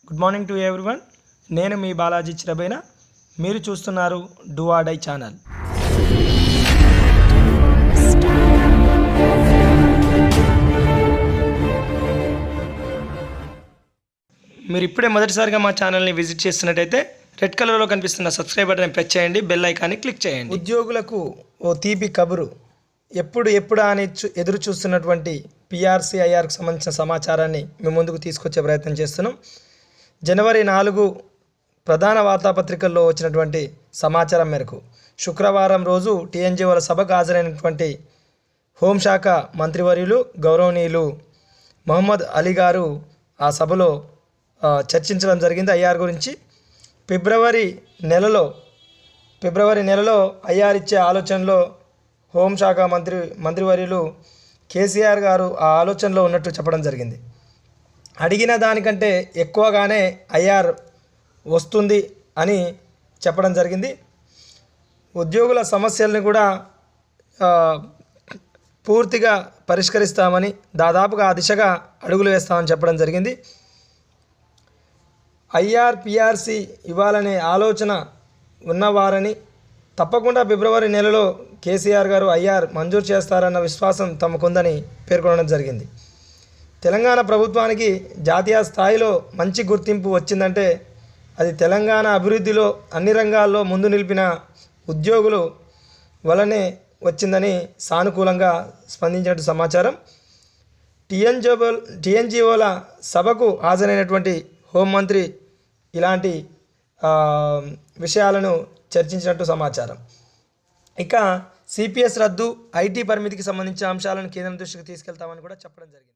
Good morning to everyone. నేను మీ బాలాజీ చిరబైన. మీరు చూస్తున్నారు డూ ఆర్ డై ఛానల్. మీరు ఇప్పుడే మొదటిసారిగా మా ఛానల్ని విజిట్ చేస్తున్నట్టయితే రెడ్ కలర్లో కనిపిస్తున్న సబ్స్క్రైబ్ బటన్ ప్రెస్ చేయండి, బెల్ ఐకాన్ని క్లిక్ చేయండి. ఉద్యోగులకు ఓ తీపి కబురు. ఎప్పుడు అని ఎదురు చూస్తున్నటువంటి పిఆర్సీ ఐఆర్కు సంబంధించిన సమాచారాన్ని మేము ముందుకు తీసుకొచ్చే ప్రయత్నం చేస్తున్నాం. జనవరి 4 ప్రధాన వార్తాపత్రికల్లో వచ్చినటువంటి సమాచారం మేరకు శుక్రవారం రోజు టీఎన్జీఓల సభకు హాజరైనటువంటి హోంశాఖ మంత్రివర్యులు గౌరవనీయులు మహమ్మద్ అలీ గారు ఆ సభలో చర్చించడం జరిగింది ఐఆర్ గురించి. ఫిబ్రవరి నెలలో ఐఆర్ ఇచ్చే ఆలోచనలో హోంశాఖ మంత్రివర్యులు కేసీఆర్ గారు ఆ ఆలోచనలో ఉన్నట్టు చెప్పడం జరిగింది. అడిగిన దానికంటే ఎక్కువగానే ఐఆర్ వస్తుంది అని చెప్పడం జరిగింది. ఉద్యోగుల సమస్యలను కూడా పూర్తిగా పరిష్కరిస్తామని, దాదాపుగా ఆ దిశగా అడుగులు వేస్తామని చెప్పడం జరిగింది. ఐఆర్ పిఆర్సీ ఇవ్వాలనే ఆలోచన ఉన్నవారని, తప్పకుండా ఫిబ్రవరి నెలలో కేసీఆర్ గారు ఐఆర్ మంజూరు చేస్తారన్న విశ్వాసం తమకుందని పేర్కొనడం జరిగింది. తెలంగాణ ప్రభుత్వానికి జాతీయ స్థాయిలో మంచి గుర్తింపు వచ్చిందంటే అది తెలంగాణ అభివృద్ధిలో అన్ని రంగాల్లో ముందు నిలిపిన ఉద్యోగులు వలనే వచ్చిందని సానుకూలంగా స్పందించినట్టు సమాచారం. టీఎన్జీఓల సభకు హాజరైనటువంటి హోంమంత్రి ఇలాంటి విషయాలను చర్చించినట్టు సమాచారం. ఇక సిపిఎస్ రద్దు, ఐటీ పరిమితికి సంబంధించిన అంశాలను కేంద్రం దృష్టికి తీసుకెళ్తామని కూడా చెప్పడం జరిగింది.